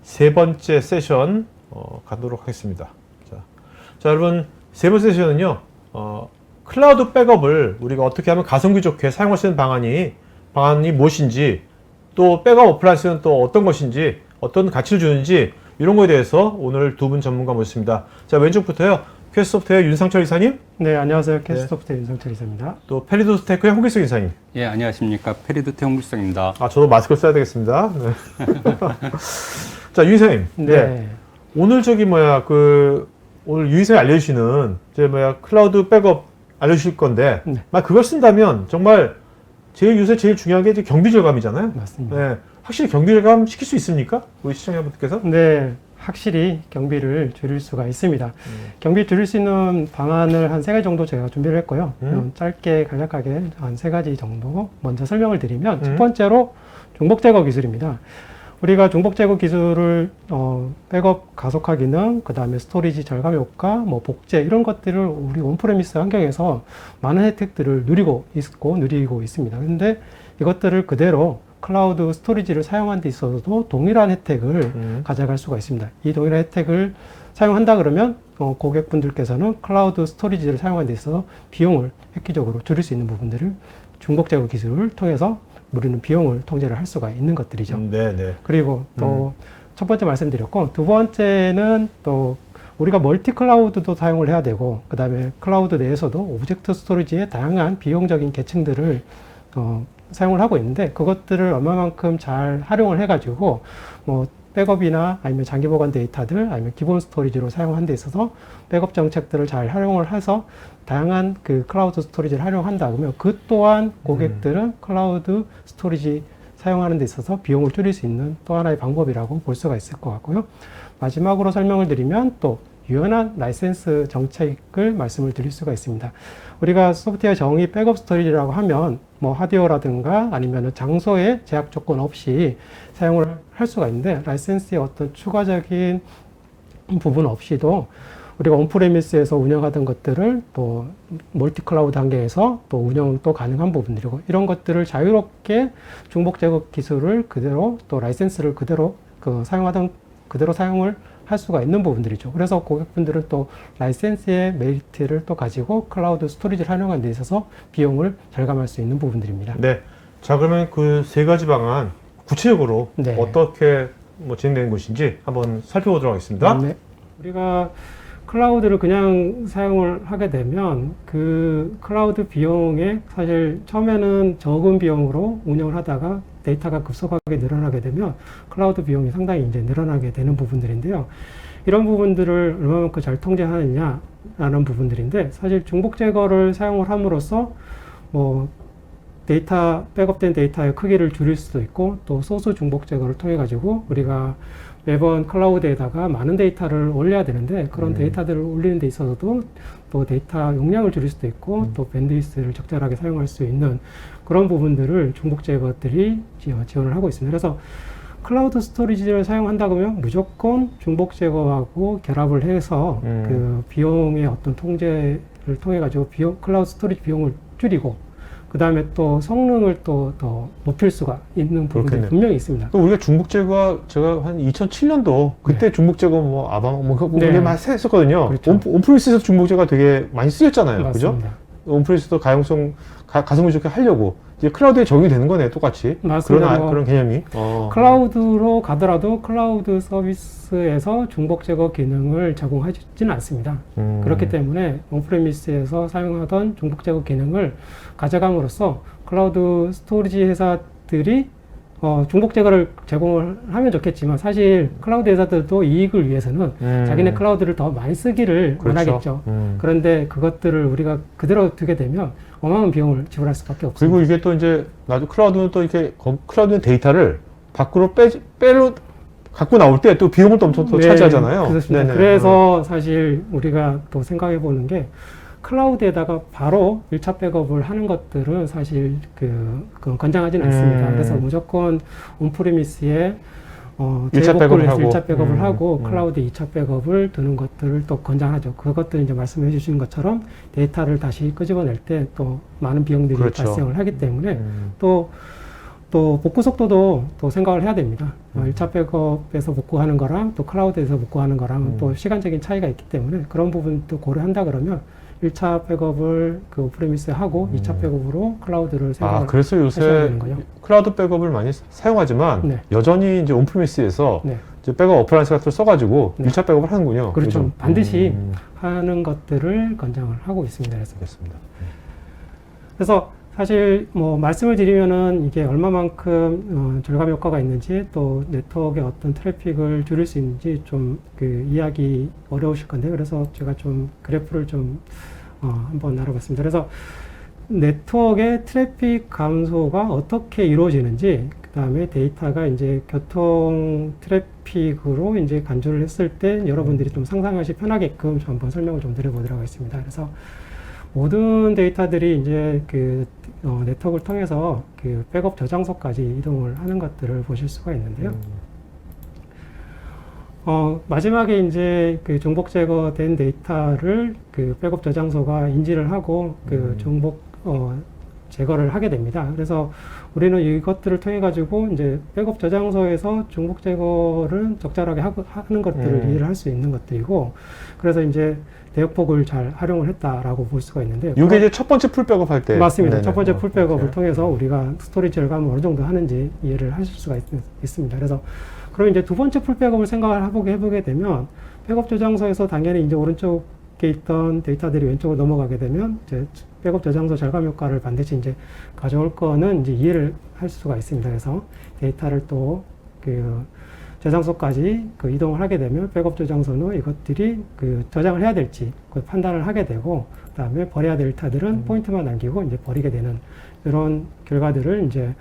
세 번째 세션 가도록 하겠습니다. 자, 여러분 세 번째 세션은요. 클라우드 백업을 우리가 어떻게 하면 가성비 좋게 사용할 수 있는 방안이 무엇인지, 또 백업 어플라이언스는 또 어떤 것인지, 어떤 가치를 주는지, 이런 거에 대해서 오늘 두 분 전문가 모셨습니다. 자, 왼쪽부터요. 퀘스트소프트웨어 윤상철 이사님. 네, 안녕하세요. 퀘스트소프트웨어 윤상철 이사입니다. 또 페리도스테크의 홍길석 이사님. 예, 안녕하십니까. 페리도테 홍길석입니다. 저도 마스크를 써야 되겠습니다. 네. 자, 유 이사님. 네. 오늘 오늘 유 이사님이 알려주시는 클라우드 백업 알려주실 건데, 그걸 쓴다면 정말 요새 제일 중요한 게 이제 경비 절감이잖아요. 맞습니다. 네. 확실히 경비 절감 시킬 수 있습니까? 우리 시청자분들께서? 네, 확실히 경비를 줄일 수가 있습니다. 경비 줄일 수 있는 방안을 한 3가지 정도 제가 준비를 했고요. 짧게 간략하게 한 3가지 정도 먼저 설명을 드리면, 첫 번째로 중복 제거 기술입니다. 우리가 중복 제거 기술을 백업 가속화 기능, 그 다음에 스토리지 절감 효과, 복제 이런 것들을 우리 온프레미스 환경에서 많은 혜택들을 누리고 있습니다. 근데 이것들을 그대로 클라우드 스토리지를 사용하는 데 있어서도 동일한 혜택을 가져갈 수가 있습니다. 이 동일한 혜택을 사용한다 그러면 고객분들께서는 클라우드 스토리지를 사용하는 데 있어서 비용을 획기적으로 줄일 수 있는 부분들을 중복 제거 기술을 통해서 우리는 비용을 통제를 할 수가 있는 것들이죠. 네. 그리고 또 첫 번째 말씀드렸고, 두 번째는 또 우리가 멀티 클라우드도 사용을 해야 되고, 그 다음에 클라우드 내에서도 오브젝트 스토리지의 다양한 비용적인 계층들을 사용을 하고 있는데, 그것들을 얼마만큼 잘 활용을 해가지고 백업이나 아니면 장기 보관 데이터들, 아니면 기본 스토리지로 사용하는 데 있어서 백업 정책들을 잘 활용을 해서 다양한 그 클라우드 스토리지를 활용한다 그러면, 그 또한 고객들은 클라우드 스토리지 사용하는 데 있어서 비용을 줄일 수 있는 또 하나의 방법이라고 볼 수가 있을 것 같고요. 마지막으로 설명을 드리면 또 유연한 라이센스 정책을 말씀을 드릴 수가 있습니다. 우리가 소프트웨어 정의 백업 스토리지라고 하면 하드웨어라든가 아니면 장소의 제약 조건 없이 사용을 할 수가 있는데, 라이센스의 어떤 추가적인 부분 없이도 우리가 온프레미스에서 운영하던 것들을 또 멀티 클라우드 단계에서 또 운영도 가능한 부분들이고, 이런 것들을 자유롭게 중복 제거 기술을 그대로 또 라이센스를 그대로 사용하던 그대로 사용을 할 수가 있는 부분들이죠. 그래서 고객분들은 또 라이센스의 메리트를 또 가지고 클라우드 스토리지를 활용하는 데 있어서 비용을 절감할 수 있는 부분들입니다. 네. 자, 그러면 그 세 가지 방안 구체적으로 어떻게 진행되는 것인지 한번 살펴보도록 하겠습니다. 네. 우리가 클라우드를 그냥 사용을 하게 되면 그 클라우드 비용에 사실 처음에는 적은 비용으로 운영을 하다가 데이터가 급속하게 늘어나게 되면 클라우드 비용이 상당히 이제 늘어나게 되는 부분들인데요. 이런 부분들을 얼마만큼 잘 통제하느냐라는 부분들인데, 사실 중복 제거를 사용을 함으로써 백업된 데이터의 크기를 줄일 수도 있고, 또 소스 중복 제거를 통해 가지고 우리가 매번 클라우드에다가 많은 데이터를 올려야 되는데, 그런 데이터들을 올리는 데 있어서도 또 데이터 용량을 줄일 수도 있고, 또 밴드위스를 적절하게 사용할 수 있는 그런 부분들을 중복 제거들이 지원을 하고 있습니다. 그래서 클라우드 스토리지를 사용한다 그러면 무조건 중복 제거하고 결합을 해서 그 비용의 어떤 통제를 통해 가지고 클라우드 스토리지 비용을 줄이고, 그 다음에 또 성능을 또 더 높일 수가 있는 부분들이 분명히 있습니다. 우리가 중복 제거, 제가 한 2007년도 그때 중복 제거 그게 많이 했었거든요. 그렇죠. 온프리미스에서 중복 제거가 되게 많이 쓰였잖아요. 맞습니다. 그죠? 온프리미스도 가성비 좋게 하려고 이제 클라우드에 적용이 되는 거네, 똑같이. 맞습니다. 그런 개념이. 클라우드로 가더라도 클라우드 서비스에서 중복 제거 기능을 제공하지는 않습니다. 그렇기 때문에 온프레미스에서 사용하던 중복 제거 기능을 가져감으로써 클라우드 스토리지 회사들이 중복 제거를 제공을 하면 좋겠지만, 사실 클라우드 회사들도 이익을 위해서는 자기네 클라우드를 더 많이 쓰기를 원하겠죠. 그런데 그것들을 우리가 그대로 두게 되면 어마어마한 비용을 지불할 수밖에 없습니다. 그리고 이게 또 이제 클라우드는 또 이렇게 클라우드 데이터를 밖으로 갖고 나올 때 또 비용을 또 엄청 또 차지하잖아요. 그렇습니다. 그래서 사실 우리가 또 생각해 보는 게, 클라우드에다가 바로 1차 백업을 하는 것들은 사실 그건 권장하지는 않습니다. 그래서 무조건 온프리미스에 1차 백업을 하고 클라우드 2차 백업을 두는 것들을 또 권장하죠. 그것들은 이제 말씀해 주신 것처럼 데이터를 다시 끄집어낼 때 또 많은 비용들이 발생을 하기 때문에, 또 또 복구 속도도 또 생각을 해야 됩니다. 1차 백업에서 복구하는 거랑 또 클라우드에서 복구하는 거랑 또 시간적인 차이가 있기 때문에 그런 부분도 고려한다 그러면 1차 백업을 그 오프리미스에 하고 2차 백업으로 클라우드를 생각을 그래서 하셔야 요새 되는 거죠. 클라우드 백업을 많이 사용하지만 네. 여전히 이제 온프리미스에서 네. 이제 백업 어플라이언스 같은 걸 써가지고 네. 1차 백업을 하는군요. 그렇죠. 요즘. 반드시 하는 것들을 권장을 하고 있습니다. 알겠습니다. 그래서 사실 뭐 말씀을 드리면은 이게 얼마만큼 절감 효과가 있는지 또 네트워크의 어떤 트래픽을 줄일 수 있는지 좀 그 이해하기 어려우실 건데 그래서 제가 좀 그래프를 좀 한번 알아봤습니다. 그래서 네트워크의 트래픽 감소가 어떻게 이루어지는지 그 다음에 데이터가 이제 교통 트래픽으로 이제 간주를 했을 때 여러분들이 좀 상상하시 편하게끔 좀 한번 설명을 좀 드려보도록 하겠습니다. 그래서 모든 데이터들이 이제 그 네트워크를 통해서 그 백업 저장소까지 이동을 하는 것들을 보실 수가 있는데요. 마지막에 이제 그 중복 제거된 데이터를 그 백업 저장소가 인지를 하고 그 중복 제거를 하게 됩니다. 그래서 우리는 이것들을 통해 가지고 이제 백업 저장소에서 중복 제거를 적절하게 하는 것들을 이해를 할 수 있는 것들이고, 그래서 이제 대역폭을 잘 활용을 했다라고 볼 수가 있는데, 이게 이제 첫 번째 풀 백업 할 때. 맞습니다. 네네. 첫 번째 풀 백업을 오케이. 통해서 우리가 스토리지 절감을 어느 정도 하는지 이해를 하실 수가 있습니다. 그래서 그럼 이제 두 번째 풀 백업을 생각을 해보게 되면 백업 저장소에서 당연히 이제 오른쪽에 있던 데이터들이 왼쪽으로 넘어가게 되면 이제 백업 저장소 절감 효과를 반드시 이제 가져올 거는 이제 이해를 할 수가 있습니다. 그래서 데이터를 또 그 저장소까지 그 이동을 하게 되면 백업 저장소는 이것들이 그 저장을 해야 될지 그 판단을 하게 되고, 그 다음에 버려야 될 데이터들은 포인트만 남기고 이제 버리게 되는 이런 결과들을 이제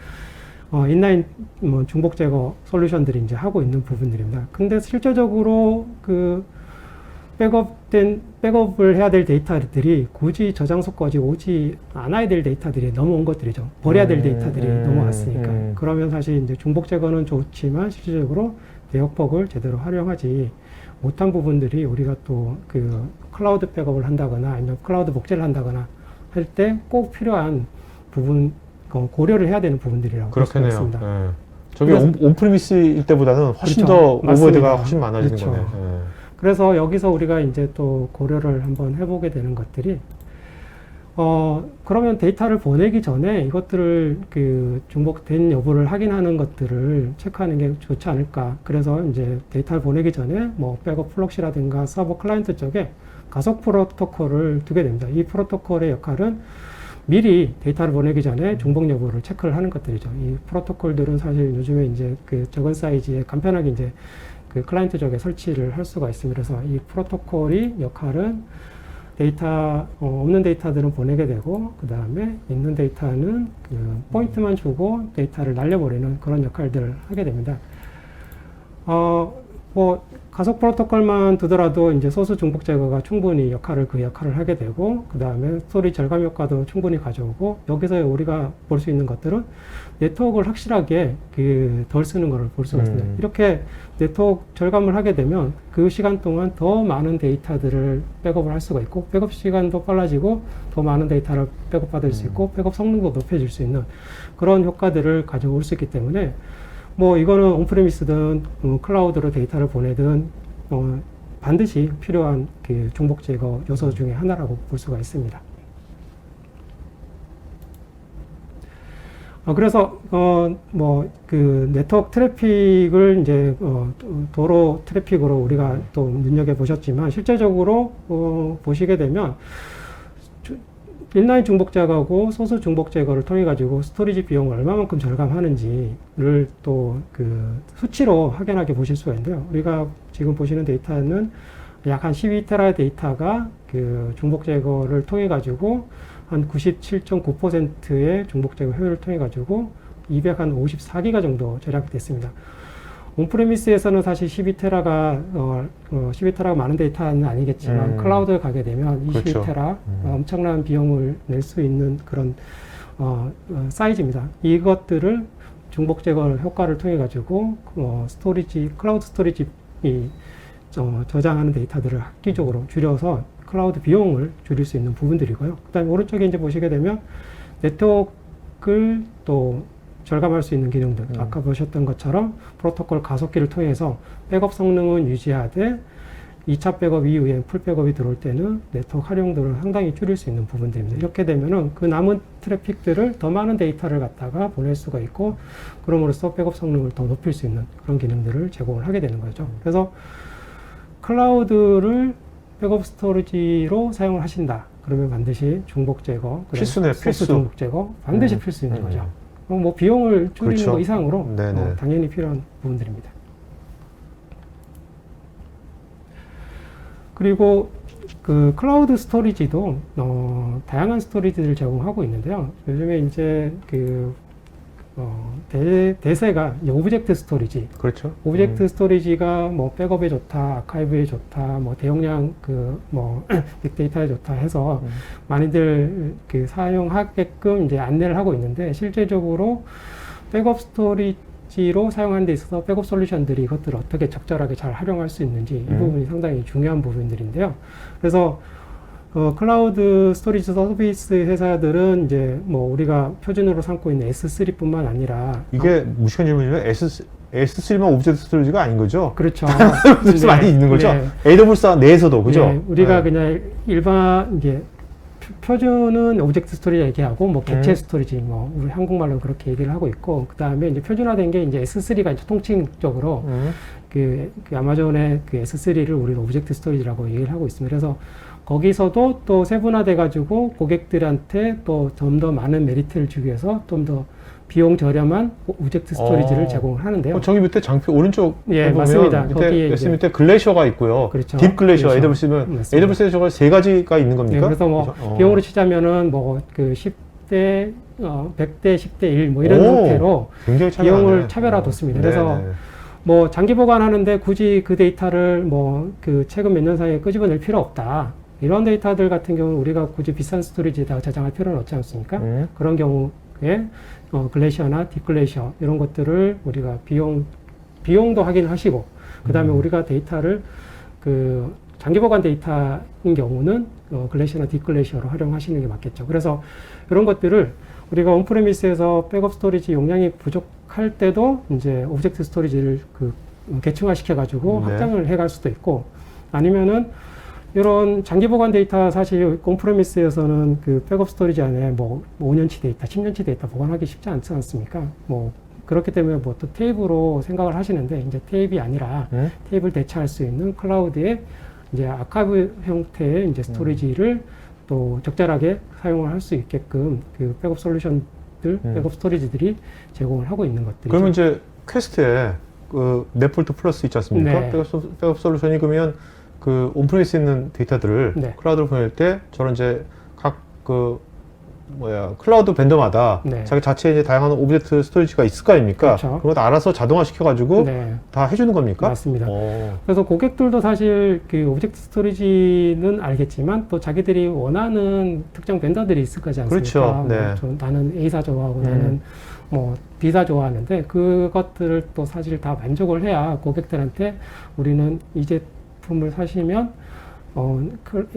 인라인 뭐 중복 제거 솔루션들이 이제 하고 있는 부분들입니다. 근데 실제적으로 그 백업을 해야 될 데이터들이 굳이 저장소까지 오지 않아야 될 데이터들이 넘어온 것들이죠. 버려야 될 데이터들이 넘어왔으니까. 그러면 사실 이제 중복 제거는 좋지만 실질적으로 대역폭을 제대로 활용하지 못한 부분들이 우리가 또 그 클라우드 백업을 한다거나 아니면 클라우드 복제를 한다거나 할 때 꼭 필요한 부분, 고려를 해야 되는 부분들이라고 볼 수가 그렇겠네요. 있습니다. 네. 저게 온프리미스일 때보다는 훨씬 그렇죠. 더 오버헤드가 맞습니다. 훨씬 많아지는 그렇죠. 거네. 그래서 여기서 우리가 이제 또 고려를 한번 해보게 되는 것들이, 그러면 데이터를 보내기 전에 이것들을 그 중복된 여부를 확인하는 것들을 체크하는 게 좋지 않을까. 그래서 이제 데이터를 보내기 전에 뭐 백업 플럭시라든가 서버 클라이언트 쪽에 가속 프로토콜을 두게 됩니다. 이 프로토콜의 역할은 미리 데이터를 보내기 전에 중복 여부를 체크를 하는 것들이죠. 이 프로토콜들은 사실 요즘에 이제 그 적은 사이즈에 간편하게 이제 그 클라이언트 쪽에 설치를 할 수가 있습니다. 그래서 이 프로토콜이 역할은 데이터, 없는 데이터들은 보내게 되고, 그 다음에 있는 데이터는 그 포인트만 주고 데이터를 날려버리는 그런 역할들을 하게 됩니다. 뭐, 가속 프로토콜만 두더라도 이제 소수 중복 제거가 충분히 그 역할을 하게 되고, 그 다음에 스토리 절감 효과도 충분히 가져오고, 여기서 우리가 볼 수 있는 것들은 네트워크를 확실하게 덜 쓰는 것을 볼 수가 있습니다. 이렇게 네트워크 절감을 하게 되면 그 시간 동안 더 많은 데이터들을 백업을 할 수가 있고, 백업 시간도 빨라지고 더 많은 데이터를 백업받을 수 있고, 백업 성능도 높여질 수 있는 그런 효과들을 가져올 수 있기 때문에, 뭐 이거는 온프리미스든 클라우드로 데이터를 보내든 반드시 필요한 그 중복 제거 요소 중에 하나라고 볼 수가 있습니다. 그래서 뭐 그 네트워크 트래픽을 이제 도로 트래픽으로 우리가 또 눈여겨 보셨지만, 실제적으로 보시게 되면 인라인 중복 제거하고 소수 중복 제거를 통해 가지고 스토리지 비용을 얼마만큼 절감하는지를 또 그 수치로 확인하게 보실 수가 있는데요. 우리가 지금 보시는 데이터는 약 한 12테라 데이터가 그 중복 제거를 통해 가지고 한 97.9%의 중복 제거 효율을 통해 가지고 254기가 정도 절약이 됐습니다. 온프레미스에서는 사실 12테라가 많은 데이터는 아니겠지만 클라우드에 가게 되면 22테라 그렇죠. 엄청난 비용을 낼 수 있는 그런 사이즈입니다. 이것들을 중복 제거 효과를 통해 가지고 클라우드 스토리지 저장하는 데이터들을 획기적으로 줄여서 클라우드 비용을 줄일 수 있는 부분들이고요. 그 다음에 오른쪽에 이제 보시게 되면 네트워크를 또 절감할 수 있는 기능들, 아까 보셨던 것처럼 프로토콜 가속기를 통해서 백업 성능은 유지하되 2차 백업 이후에 풀 백업이 들어올 때는 네트워크 활용도를 상당히 줄일 수 있는 부분들입니다. 이렇게 되면은 그 남은 트래픽들을 더 많은 데이터를 갖다가 보낼 수가 있고, 그럼으로써 백업 성능을 더 높일 수 있는 그런 기능들을 제공을 하게 되는 거죠. 그래서 클라우드를 백업 스토리지로 사용을 하신다. 그러면 반드시 중복 제거, 필수네, 필수. 중복 제거 반드시 필수인 거죠. 뭐 비용을 줄이는 그렇죠. 거 이상으로 네네. 당연히 필요한 부분들입니다. 그리고 그 클라우드 스토리지도 다양한 스토리지를 제공하고 있는데요. 요즘에 이제 그 대세가 이제 오브젝트 스토리지. 그렇죠. 오브젝트 스토리지가 뭐 백업에 좋다, 아카이브에 좋다, 뭐 대용량 그 뭐 빅데이터에 좋다 해서 많이들 그 사용하게끔 이제 안내를 하고 있는데, 실제적으로 백업 스토리지로 사용하는 데 있어서 백업 솔루션들이 이것들을 어떻게 적절하게 잘 활용할 수 있는지 이 부분이 상당히 중요한 부분들인데요. 그래서 클라우드 스토리지 서비스 회사들은 이제 뭐 우리가 표준으로 삼고 있는 S3뿐만 아니라 이게 무식한 질문이면 S3만 오브젝트 스토리지가 아닌 거죠? 그렇죠. 그래서 많이 있는 거죠? 네. AWS 내에서도 그죠? 네, 우리가 네. 그냥 일반 이제 표준은 오브젝트 스토리지 얘기하고 뭐 객체 스토리지 뭐 우리 한국말로 그렇게 얘기를 하고 있고, 그 다음에 이제 표준화된 게 이제 S3가 이제 통칭적으로 그 아마존의 그 S3를 우리는 오브젝트 스토리지라고 얘기를 하고 있습니다. 그래서 거기서도 또 세분화돼 가지고 고객들한테 또 좀 더 많은 메리트를 주기 위해서 좀 더 비용 저렴한 오브젝트 스토리지를 제공을 하는데요. 저기 밑에 장표 오른쪽 예, 보면 맞습니다. 밑에 거기에 S 이제 밑에 글래셔가 있고요. 그렇죠. 딥 글래셔, 그렇죠. AWS면 맞습니다. AWS에서 세 가지가 있는 겁니까? 네, 그래서 뭐 그죠? 비용으로 치자면은 뭐 그 10대 100대 10대 1 뭐 이런 오, 형태로 굉장히 차별하네. 비용을 차별화뒀습니다. 그래서 네네. 뭐 장기 보관하는데 굳이 그 데이터를 뭐 그 최근 몇 년 사이에 끄집어낼 필요 없다. 이런 데이터들 같은 경우는 우리가 굳이 비싼 스토리지에다가 저장할 필요는 없지 않습니까? 그런 경우에 글래시어나 딥글래시어 이런 것들을 우리가 비용도 확인하시고, 그 다음에 우리가 데이터를 그 장기 보관 데이터인 경우는 글래시어나 딥글래시어로 활용하시는 게 맞겠죠. 그래서 이런 것들을 우리가 온프레미스에서 백업 스토리지 용량이 부족할 때도 이제 오브젝트 스토리지를 그 계층화 시켜가지고 네. 확장을 해갈 수도 있고, 아니면은 이런 장기 보관 데이터 사실 온프레미스에서는 그 백업 스토리지 안에 뭐 5년치 데이터, 10년치 데이터 보관하기 쉽지 않지 않습니까? 뭐 그렇기 때문에 뭐 또 테이프로 생각을 하시는데, 이제 테이프이 아니라 테이프를 대체할 수 있는 클라우드에 이제 아카이브 형태의 이제 스토리지를 또 적절하게 사용을 할 수 있게끔 그 백업 솔루션들, 백업 스토리지들이 제공을 하고 있는 것들이죠. 그러면 이제 퀘스트에 그 넷폴트 플러스 있지 않습니까? 네. 백업 솔루션이 그러면 그 온프레미스에 있는 데이터들을 네. 클라우드로 보낼 때 저런 이제 각 그 클라우드 벤더마다 네. 자기 자체의 이제 다양한 오브젝트 스토리지가 있을 거 아닙니까? 그렇죠. 그걸 알아서 자동화 시켜가지고 네. 다 해주는 겁니까? 맞습니다. 오. 그래서 고객들도 사실 그 오브젝트 스토리지는 알겠지만 또 자기들이 원하는 특정 벤더들이 있을 거지 않습니까? 그렇죠. 네. 뭐 나는 A사 좋아하고 나는 뭐 B사 좋아하는데, 그것들을 또 사실 다 만족을 해야 고객들한테 우리는 이 제품을 사시면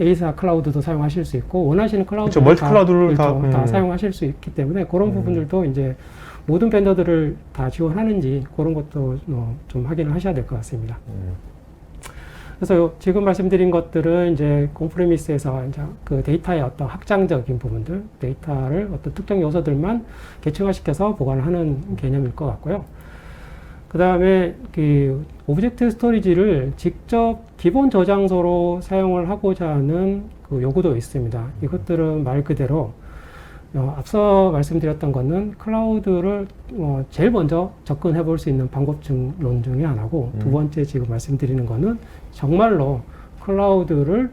A사 클라우드도 사용하실 수 있고 원하시는 클라우드 그렇죠. 멀티 클라우드를 다 사용하실 수 있기 때문에 그런 부분들도 이제 모든 벤더들을 다 지원하는지 그런 것도 좀 확인을 하셔야 될 것 같습니다. 그래서 지금 말씀드린 것들은 이제 온프레미스에서 이제 그 데이터의 어떤 확장적인 부분들, 데이터를 어떤 특정 요소들만 계층화시켜서 보관을 하는 개념일 것 같고요. 그 다음에 그 오브젝트 스토리지를 직접 기본 저장소로 사용을 하고자 하는 그 요구도 있습니다. 이것들은 말 그대로 앞서 말씀드렸던 거는 클라우드를 제일 먼저 접근해 볼 수 있는 방법론 중에 하나고, 두 번째 지금 말씀드리는 거는 정말로 클라우드를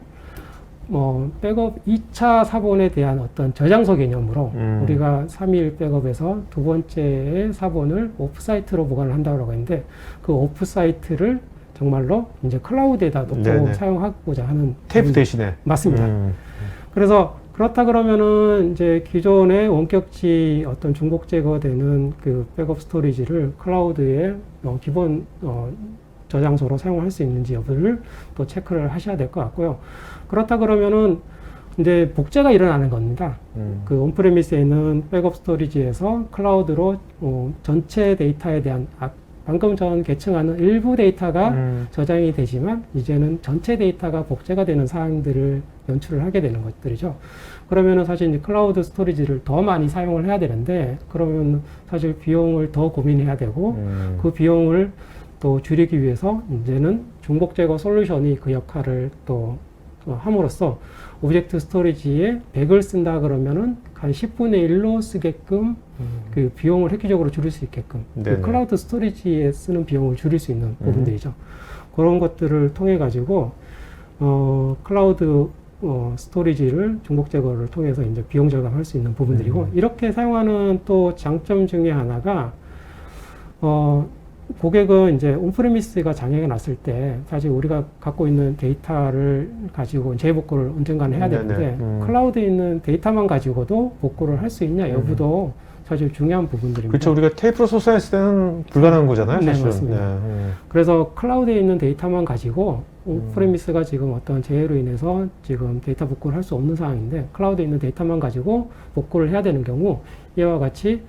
백업 2차 사본에 대한 어떤 저장소 개념으로 우리가 3일 백업에서 두 번째의 사본을 오프사이트로 보관을 한다고 했는데, 그 오프사이트를 정말로 이제 클라우드에다 놓고 네네. 사용하고자 하는 테이프 대신에. 맞습니다. 그래서 그렇다 그러면은 이제 기존의 원격지 어떤 중복 제거되는 그 백업 스토리지를 클라우드에 기본 저장소로 사용할 수 있는지 여부를 또 체크를 하셔야 될 것 같고요. 그렇다 그러면은 이제 복제가 일어나는 겁니다. 그 온프레미스에 있는 백업 스토리지에서 클라우드로 전체 데이터에 대한 방금 전 계층하는 일부 데이터가 저장이 되지만 이제는 전체 데이터가 복제가 되는 사항들을 연출을 하게 되는 것들이죠. 그러면은 사실 이제 클라우드 스토리지를 더 많이 사용을 해야 되는데 그러면 사실 비용을 더 고민해야 되고 그 비용을 또 줄이기 위해서 이제는 중복 제거 솔루션이 그 역할을 또 함으로써 오브젝트 스토리지에 100을 쓴다 그러면은 한 10분의 1로 쓰게끔 그 비용을 획기적으로 줄일 수 있게끔 그 클라우드 스토리지에 쓰는 비용을 줄일 수 있는 부분들이죠. 그런 것들을 통해 가지고 클라우드 스토리지를 중복 제거를 통해서 이제 비용 절감할 수 있는 부분들이고 이렇게 사용하는 또 장점 중에 하나가 고객은 이제 온프레미스가 장애가 났을 때 사실 우리가 갖고 있는 데이터를 가지고 재복구를 언젠가는 해야 되는데 클라우드에 있는 데이터만 가지고도 복구를 할 수 있냐 여부도 사실 중요한 부분들입니다. 그렇죠. 우리가 테이프로 소스했을 때는 불가능한 거잖아요. 네, 사실은. 맞습니다. 그래서 클라우드에 있는 데이터만 가지고 온프레미스가 지금 어떤 재해로 인해서 지금 데이터 복구를 할 수 없는 상황인데 클라우드에 있는 데이터만 가지고 복구를 해야 되는 경우 이와 같이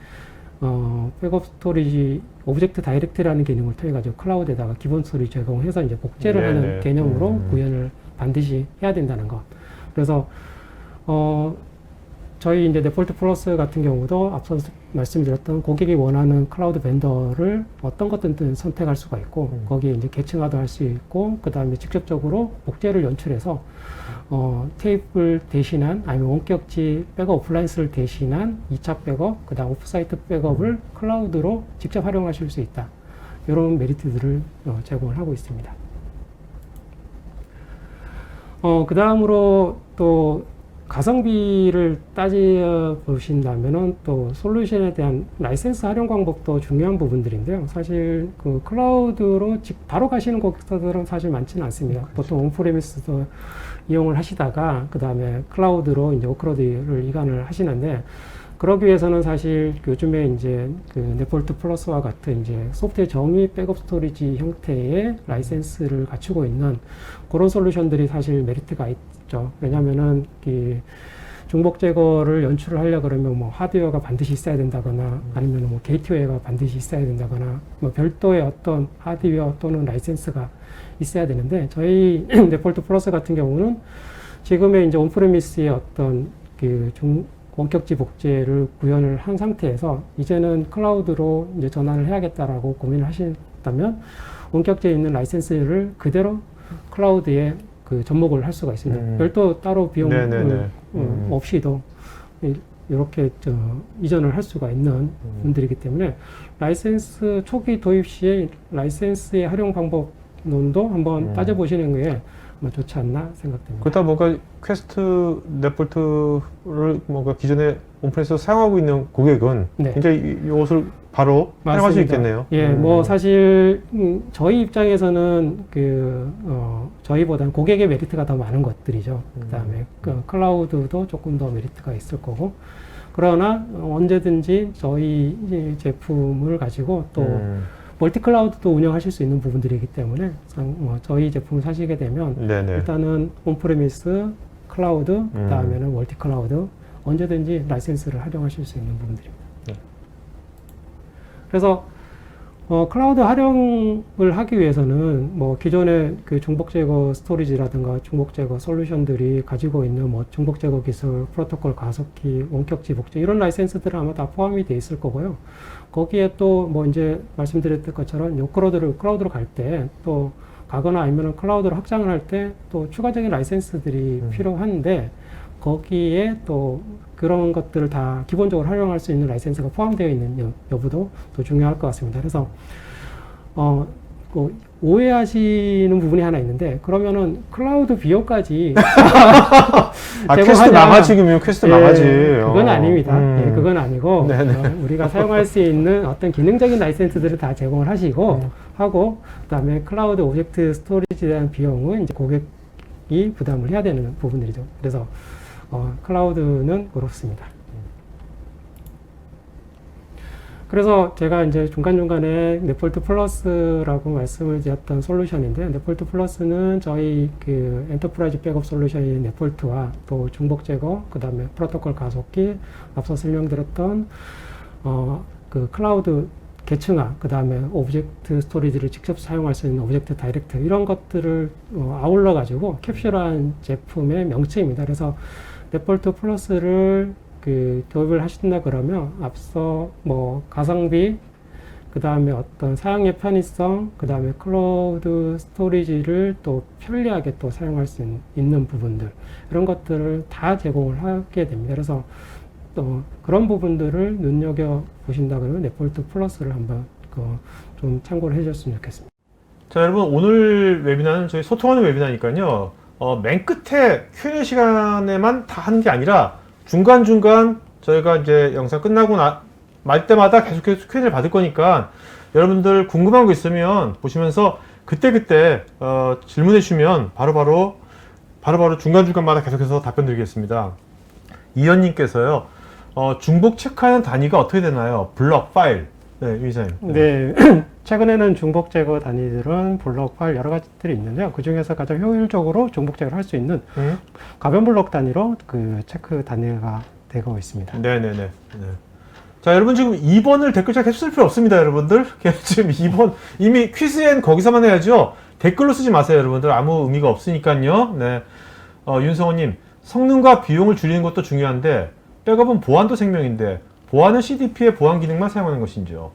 백업 스토리지 오브젝트 다이렉트라는 개념을 통해 가지고 클라우드에다가 기본 스토리지 제공해서 이제 복제를 하는 개념으로 구현을 반드시 해야 된다는 것. 그래서 저희 이제 네폴트 플러스 같은 경우도 앞서 말씀드렸던 고객이 원하는 클라우드 벤더를 어떤 것든 선택할 수가 있고 거기에 이제 계층화도 할 수 있고 그 다음에 직접적으로 복제를 연출해서 테이프를 대신한 아니면 원격지 백업 어플라이언스를 대신한 2차 백업 그 다음 오프사이트 백업을 클라우드로 직접 활용하실 수 있다. 이런 메리트들을 제공을 하고 있습니다. 그 다음으로 또 가성비를 따져보신다면은 또 솔루션에 대한 라이센스 활용 방법도 중요한 부분들인데요. 사실 그 클라우드로 바로 가시는 고객사들은 사실 많지는 않습니다. 보통 온프레미스도 이용을 하시다가 그 다음에 클라우드로 이제 워크로드를 이관을 하시는데 그러기 위해서는 사실 요즘에 이제 그 네폴트 플러스와 같은 이제 소프트웨어 정의 백업 스토리지 형태의 라이센스를 갖추고 있는 그런 솔루션들이 사실 메리트가 있죠. 왜냐면은 이 중복 제거를 연출을 하려 그러면 뭐 하드웨어가 반드시 있어야 된다거나 아니면 뭐 게이트웨이가 반드시 있어야 된다거나 뭐 별도의 어떤 하드웨어 또는 라이센스가 있어야 되는데 저희 네폴트 플러스 같은 경우는 지금의 이제 온프레미스의 어떤 그 원격지 복제를 구현을 한 상태에서 이제는 클라우드로 이제 전환을 해야겠다라고 고민을 하신다면 원격지에 있는 라이센스를 그대로 클라우드에 그 접목을 할 수가 있습니다. 별도 따로 비용 없이도 이렇게 이전을 할 수가 있는 분들이기 때문에 라이센스 초기 도입 시에 라이센스의 활용 방법론도 한번 따져보시는 게 좋지 않나 생각됩니다. 그렇다 뭔가 퀘스트 네폴트를 뭔가 기존에 온프레미스 사용하고 있는 고객은 네. 이제 이것을 바로 사용할 수 있겠네요. 예, 뭐 사실 저희 입장에서는 저희보다는 고객의 메리트가 더 많은 것들이죠. 그다음에 클라우드도 조금 더 메리트가 있을 거고. 그러나 언제든지 저희 제품을 가지고 또 멀티클라우드도 운영하실 수 있는 부분들이기 때문에 저희 제품을 사시게 되면 일단은 온프레미스, 클라우드, 그 다음에는 멀티클라우드 언제든지 라이센스를 활용하실 수 있는 부분들입니다. 그래서 클라우드 활용을 하기 위해서는 뭐 기존의 그 중복 제거 스토리지라든가 중복 제거 솔루션들이 가지고 있는 뭐 중복 제거 기술, 프로토콜 가속기, 원격지 복제 이런 라이센스들은 아마 다 포함이 돼 있을 거고요. 거기에 또 뭐 이제 말씀드렸던 것처럼 클라우드로 갈 때 또 가거나 아니면 클라우드로 확장을 할 때 또 추가적인 라이센스들이 필요한데 거기에 또 그런 것들을 다 기본적으로 활용할 수 있는 라이센스가 포함되어 있는 여부도 더 중요할 것 같습니다. 그래서 오해하시는 부분이 하나 있는데 그러면은 클라우드 비용까지 퀘스트 나가지면 퀘스트 나가지. 그건 아닙니다. 예, 그건 아니고 우리가 사용할 수 있는 어떤 기능적인 라이센스들을 다 제공을 하시고 하고 그다음에 클라우드 오브젝트 스토리지에 대한 비용은 이제 고객이 부담을 해야 되는 부분들이죠. 그래서 클라우드는 그렇습니다. 그래서 제가 이제 중간중간에 네폴트 플러스라고 말씀을 드렸던 솔루션인데, 네폴트 플러스는 저희 그 엔터프라이즈 백업 솔루션인 네폴트와 또 중복 제거, 그 다음에 프로토콜 가속기, 앞서 설명드렸던 그 클라우드 계층화, 그 다음에 오브젝트 스토리지를 직접 사용할 수 있는 오브젝트 다이렉트, 이런 것들을 아울러 가지고 캡슐한 제품의 명칭입니다. 그래서 네폴트 플러스를 그 도입을 하신다 그러면 앞서 뭐 가성비, 그 다음에 어떤 사용의 편의성, 그 다음에 클라우드 스토리지를 또 편리하게 또 사용할 수 있는 부분들, 이런 것들을 다 제공을 하게 됩니다. 그래서 또 그런 부분들을 눈여겨 보신다 그러면 네폴트 플러스를 한번 좀 참고를 해주셨으면 좋겠습니다. 자, 여러분, 오늘 웨비나는 저희 소통하는 웨비나니까요. 맨 끝에 Q&A 시간에만 다 하는 게 아니라 중간중간 저희가 이제 영상 끝나고 말 때마다 계속해서 Q&A를 받을 거니까 여러분들 궁금한 거 있으면 보시면서 그때그때 질문해 주시면 바로바로 중간중간마다 계속해서 답변 드리겠습니다. 이현님께서요, 중복 체크하는 단위가 어떻게 되나요? 블럭, 파일. 네, 유 이사님. 네. 최근에는 중복 제거 단위들은 블록, 파일 여러 가지들이 있는데요. 그 중에서 가장 효율적으로 중복 제거를 할 수 있는 가변 블록 단위로 그 체크 단위가 되고 있습니다. 네네네. 네. 자, 여러분 지금 2번을 댓글창에 계속 쓸 필요 없습니다, 여러분들. 지금 2번 이미 퀴즈엔 거기서만 해야죠. 댓글로 쓰지 마세요, 여러분들. 아무 의미가 없으니까요. 네. 윤성호님, 성능과 비용을 줄이는 것도 중요한데 백업은 보안도 생명인데 보안은 CDP의 보안 기능만 사용하는 것인지요?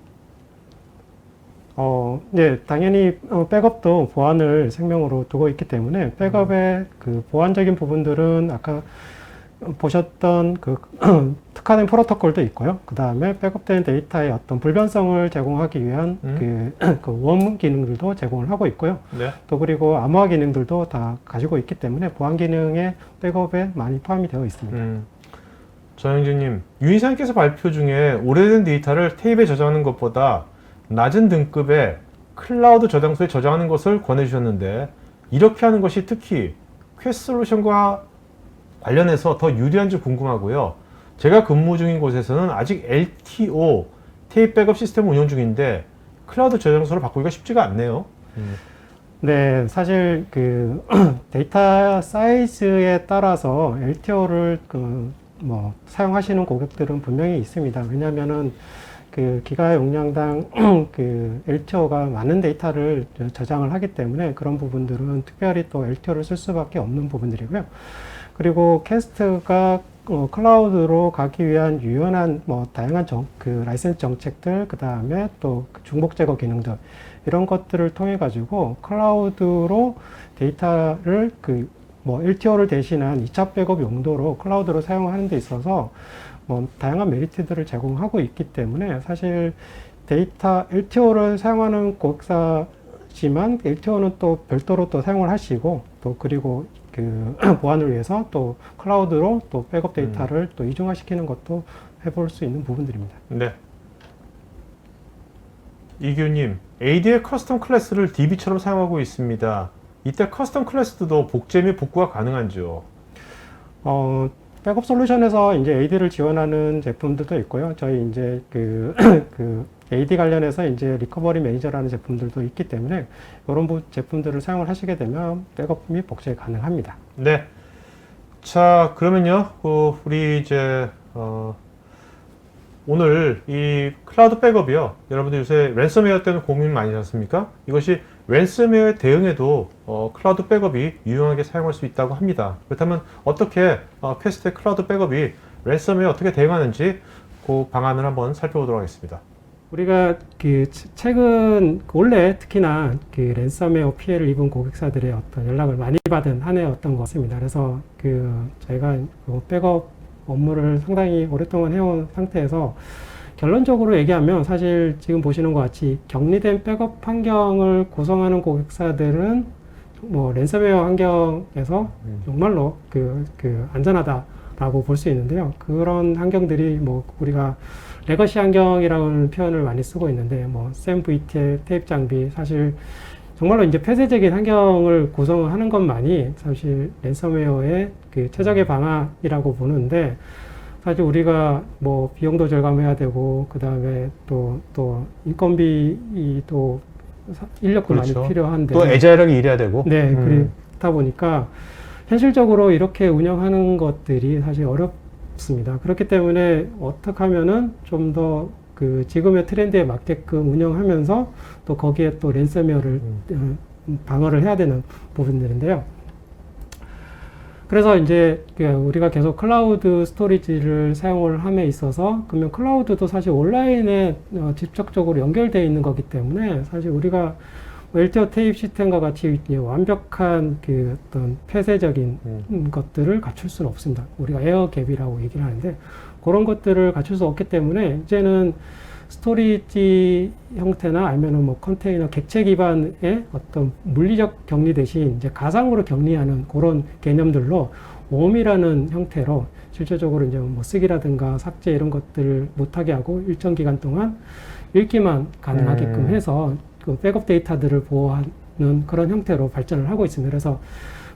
네, 당연히 백업도 보안을 생명으로 두고 있기 때문에 백업의 그 보안적인 부분들은 아까 보셨던 그 특화된 프로토콜도 있고요. 그 다음에 백업된 데이터의 어떤 불변성을 제공하기 위한 그 웜 기능들도 제공을 하고 있고요. 네. 또 그리고 암호화 기능들도 다 가지고 있기 때문에 보안 기능의 백업에 많이 포함이 되어 있습니다. 전영진님, 유인사님께서 발표 중에 오래된 데이터를 테이프에 저장하는 것보다 낮은 등급의 클라우드 저장소에 저장하는 것을 권해주셨는데 이렇게 하는 것이 특히 퀘스트 솔루션과 관련해서 더 유리한지 궁금하고요. 제가 근무 중인 곳에서는 아직 LTO 테이프 백업 시스템 운영 중인데 클라우드 저장소를 바꾸기가 쉽지가 않네요. 네, 사실 그 데이터 사이즈에 따라서 LTO를 사용하시는 고객들은 분명히 있습니다. 왜냐하면은 그 기가 용량당 그 LTO가 많은 데이터를 저장을 하기 때문에 그런 부분들은 특별히 또 LTO를 쓸 수밖에 없는 부분들이고요. 그리고 캐스트가 클라우드로 가기 위한 유연한 다양한 라이센스 정책들, 그 다음에 또 중복 제거 기능들, 이런 것들을 통해 가지고 클라우드로 데이터를 LTO를 대신한 2차 백업 용도로 클라우드로 사용하는 데 있어서 다양한 메리트들을 제공하고 있기 때문에 사실 LTO를 사용하는 고객사지만 LTO는 또 별도로 또 사용을 하시고 또 그리고 그 보안을 위해서 또 클라우드로 또 백업 데이터를 또 이중화시키는 것도 해볼 수 있는 부분들입니다. 네. 이규님, AD의 커스텀 클래스를 DB처럼 사용하고 있습니다. 이때 커스텀 클래스도 복제 및 복구가 가능한지요? 백업 솔루션에서 이제 AD를 지원하는 제품들도 있고요. 저희 이제 그 AD 관련해서 이제 리커버리 매니저라는 제품들도 있기 때문에 이런 제품들을 사용을 하시게 되면 백업 및 복제 가능합니다. 네. 자, 그러면요, 우리 이제 오늘 이 클라우드 백업이요. 여러분들 요새 랜섬웨어 때문에 고민 많이 하셨습니까? 이것이 랜섬웨어에 대응해도 클라우드 백업이 유용하게 사용할 수 있다고 합니다. 그렇다면 어떻게 퀘스트의 클라우드 백업이 랜섬웨어에 어떻게 대응하는지 그 방안을 한번 살펴보도록 하겠습니다. 우리가 최근 원래 특히나 랜섬웨어 피해를 입은 고객사들의 어떤 연락을 많이 받은 한 해였던 것 같습니다. 그래서 저희가 백업 업무를 상당히 오랫동안 해온 상태에서 결론적으로 얘기하면 사실 지금 보시는 것 같이 격리된 백업 환경을 구성하는 고객사들은 랜섬웨어 환경에서 정말로 안전하다라고 볼 수 있는데요. 그런 환경들이 우리가 레거시 환경이라는 표현을 많이 쓰고 있는데 SAM-VTL 테이프 장비, 사실 정말로 이제 폐쇄적인 환경을 구성하는 것만이 사실 랜섬웨어의 최적의 방안이라고 보는데, 사실 우리가 뭐 비용도 절감해야 되고 그 다음에 또 인건비도 인력도 그렇죠. 많이 필요한데 또 애자일하게 일해야 되고. 네, 그렇다 보니까 현실적으로 이렇게 운영하는 것들이 사실 어렵습니다. 그렇기 때문에 어떻게 하면은 좀 더 그 지금의 트렌드에 맞게끔 운영하면서 또 거기에 또 랜섬웨어를 방어를 해야 되는 부분들인데요. 그래서 이제 우리가 계속 클라우드 스토리지를 사용을 함에 있어서 그러면 클라우드도 사실 온라인에 직접적으로 연결되어 있는 거기 때문에 사실 우리가 LTO 테이프 시스템과 같이 완벽한 그 어떤 폐쇄적인 것들을 갖출 수는 없습니다. 우리가 에어 갭이라고 얘기를 하는데 그런 것들을 갖출 수 없기 때문에 이제는 스토리지 형태나 아니면은 뭐 컨테이너 객체 기반의 어떤 물리적 격리 대신 이제 가상으로 격리하는 그런 개념들로 웜이라는 형태로 실질적으로 이제 뭐 쓰기라든가 삭제 이런 것들을 못하게 하고 일정 기간 동안 읽기만 가능하게끔 해서 그 백업 데이터들을 보호하는 그런 형태로 발전을 하고 있습니다. 그래서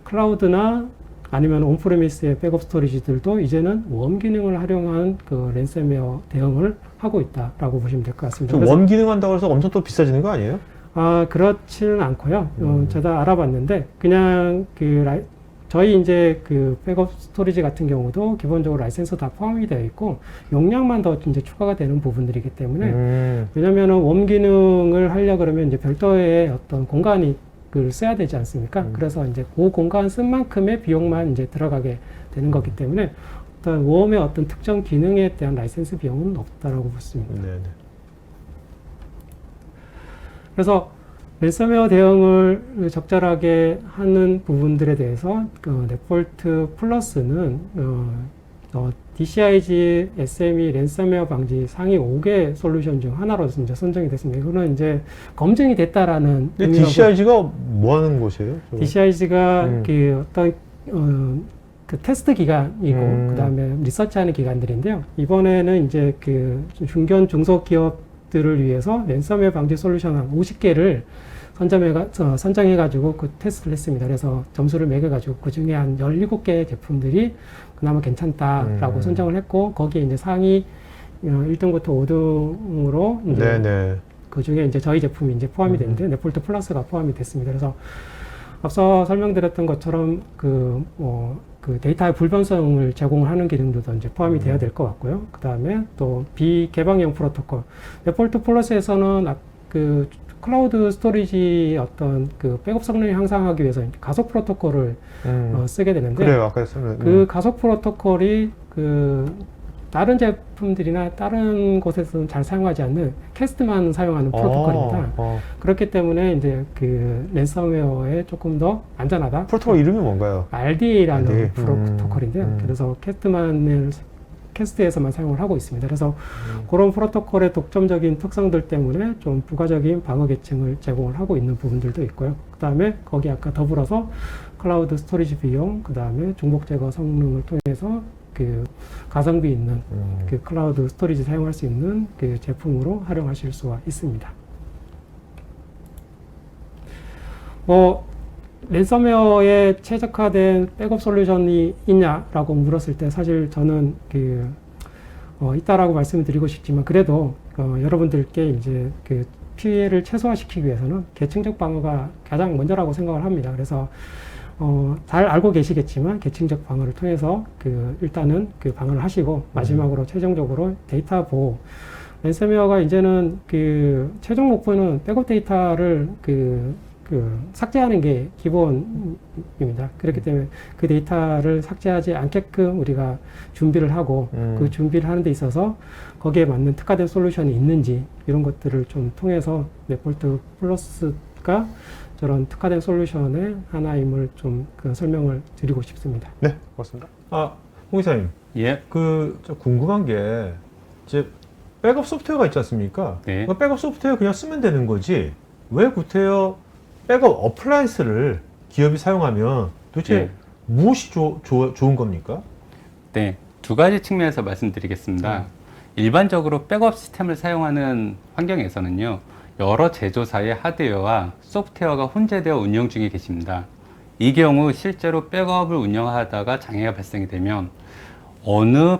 클라우드나 아니면 온프레미스의 백업 스토리지들도 이제는 웜 기능을 활용한 그 랜섬웨어 대응을 하고 있다라고 보시면 될 것 같습니다. 웜 기능 한다고 해서 엄청 또 비싸지는 거 아니에요? 그렇지는 않고요. 제가 알아봤는데 그냥 저희 이제 그 백업 스토리지 같은 경우도 기본적으로 라이센스 다 포함이 되어 있고 용량만 더 이제 추가가 되는 부분들이기 때문에 왜냐면은 웜 기능을 하려 그러면 이제 별도의 어떤 공간이 그 써야 되지 않습니까? 그래서 이제 그 공간 쓴 만큼의 비용만 이제 들어가게 되는 거기 때문에 어떤 웜의 어떤 특정 기능에 대한 라이센스 비용은 없다라고 보습니다. 네네. 그래서 랜섬웨어 대응을 적절하게 하는 부분들에 대해서 그 네폴트 플러스는 DCIG SME 랜섬웨어 방지 상위 5개 솔루션 중 하나로 이제 선정이 됐습니다. 이거는 이제 검증이 됐다라는 근데 DCIG가 뭐 하는 곳이에요? DCIG가 그 어떤 그 테스트 기관이고 그다음에 리서치하는 기관들인데요. 이번에는 이제 그 중견 중소 기업들을 위해서 랜섬웨어 방지 솔루션 한 50개를 선정해가지고 그 테스트를 했습니다. 그래서 점수를 매겨가지고 그 중에 한 17개의 제품들이 그나마 괜찮다라고 선정을 했고, 거기에 이제 상위 1등부터 5등으로 이제 네네. 그 중에 이제 저희 제품이 이제 포함이 되는데, 네폴트 플러스가 포함이 됐습니다. 그래서 앞서 설명드렸던 것처럼 그 데이터의 불변성을 제공을 하는 기능도 이제 포함이 돼야 될 것 같고요. 그 다음에 또 비개방형 프로토콜. 네폴트 플러스에서는 그 클라우드 스토리지 어떤 그 백업 성능을 향상하기 위해서 가속 프로토콜을 쓰게 되는데, 그래요. 아까 했으면 그 가속 프로토콜이 그 다른 제품들이나 다른 곳에서는 잘 사용하지 않는 캐스트만 사용하는 프로토콜입니다. 그렇기 때문에 이제 그 랜섬웨어에 조금 더 안전하다. 프로토콜 이름이 뭔가요? RDA라는 RDA. 프로토콜인데요. 그래서 캐스트에서만 사용을 하고 있습니다. 그래서 그런 프로토콜의 독점적인 특성들 때문에 좀 부가적인 방어 계층을 제공을 하고 있는 부분들도 있고요. 그 다음에 거기 아까 더불어서 클라우드 스토리지 비용, 그 다음에 중복 제거 성능을 통해서 그 가성비 있는 그 클라우드 스토리지 사용할 수 있는 그 제품으로 활용하실 수가 있습니다. 랜섬웨어에 최적화된 백업 솔루션이 있냐라고 물었을 때 사실 저는 있다라고 말씀을 드리고 싶지만, 그래도 여러분들께 이제 그 피해를 최소화시키기 위해서는 계층적 방어가 가장 먼저라고 생각을 합니다. 그래서 잘 알고 계시겠지만 계층적 방어를 통해서 일단은 그 방어를 하시고, 마지막으로 최종적으로 데이터 보호. 랜섬웨어가 이제는 최종 목표는 백업 데이터를 삭제하는 게 기본입니다. 그렇기 때문에 그 데이터를 삭제하지 않게끔 우리가 준비를 하고, 그 준비를 하는 데 있어서 거기에 맞는 특화된 솔루션이 있는지, 이런 것들을 좀 통해서 네폴트 플러스가 저런 특화된 솔루션의 하나임을 좀 설명을 드리고 싶습니다. 네, 고맙습니다. 홍 이사님. 예. 저 궁금한 게, 이제 백업 소프트웨어가 있지 않습니까? 네. 그 백업 소프트웨어 그냥 쓰면 되는 거지, 왜 구태여 백업 어플라이언스를 기업이 사용하면 도대체 예. 무엇이 좋은 겁니까? 네. 두 가지 측면에서 말씀드리겠습니다. 일반적으로 백업 시스템을 사용하는 환경에서는요, 여러 제조사의 하드웨어와 소프트웨어가 혼재되어 운영 중에 계십니다. 이 경우 실제로 백업을 운영하다가 장애가 발생이 되면 어느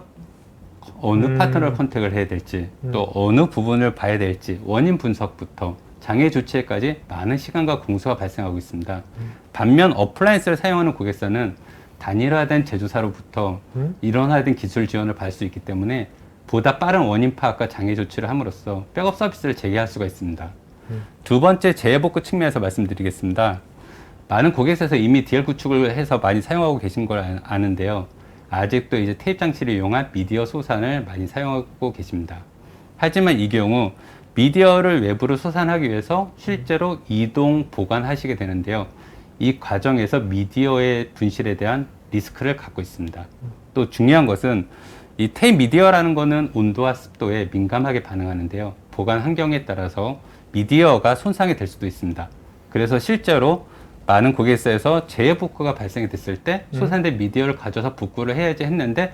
어느 파트너를 컨택을 해야 될지, 또 어느 부분을 봐야 될지, 원인 분석부터 장애 조치에까지 많은 시간과 공소가 발생하고 있습니다. 반면 어플라이언스를 사용하는 고객사는 단일화된 제조사로부터 일원화된 기술 지원을 받을 수 있기 때문에 보다 빠른 원인 파악과 장애 조치를 함으로써 백업 서비스를 재개할 수가 있습니다. 두 번째, 재해복구 측면에서 말씀드리겠습니다. 많은 고객사에서 이미 DL 구축을 해서 많이 사용하고 계신 걸 아는데요. 아직도 이제 테이프 장치를 이용한 미디어 소산을 많이 사용하고 계십니다. 하지만 이 경우 미디어를 외부로 소산하기 위해서 실제로 이동, 보관하시게 되는데요. 이 과정에서 미디어의 분실에 대한 리스크를 갖고 있습니다. 또 중요한 것은 이 테이프 미디어라는 거는 온도와 습도에 민감하게 반응하는데요. 보관 환경에 따라서 미디어가 손상이 될 수도 있습니다. 그래서 실제로 많은 고객사에서 재해복구가 발생이 됐을 때 소산된 미디어를 가져서 복구를 해야지 했는데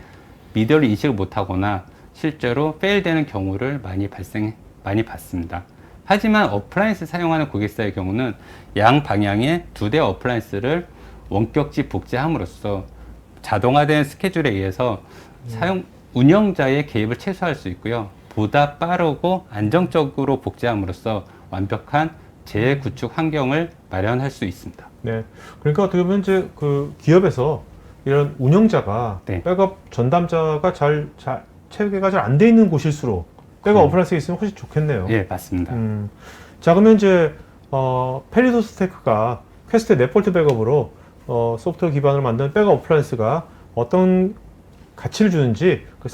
미디어를 인식을 못하거나 실제로 페일되는 경우를 많이 봤습니다. 하지만 어플라이언스 사용하는 고객사의 경우는 양 방향에 2대 어플라이언스를 원격지 복제함으로써 자동화된 스케줄에 의해서 운영자의 개입을 최소화할 수 있고요. 보다 빠르고 안정적으로 복제함으로써 완벽한 재구축 환경을 마련할 수 있습니다. 네. 그러니까 어떻게 보면 이제 그 기업에서 이런 운영자가 네. 백업 전담자가 체계가 잘 안 돼 있는 곳일수록 백업 어플라이언스가 있으면 훨씬 좋겠네요. 예, 맞습니다. 자, 그러면 이제 페리도스테크가 퀘스트 넷볼트 백업으로 소프트웨어 기반으로 만든 백업 어플라이언스가 어떤 가치를 주는지 그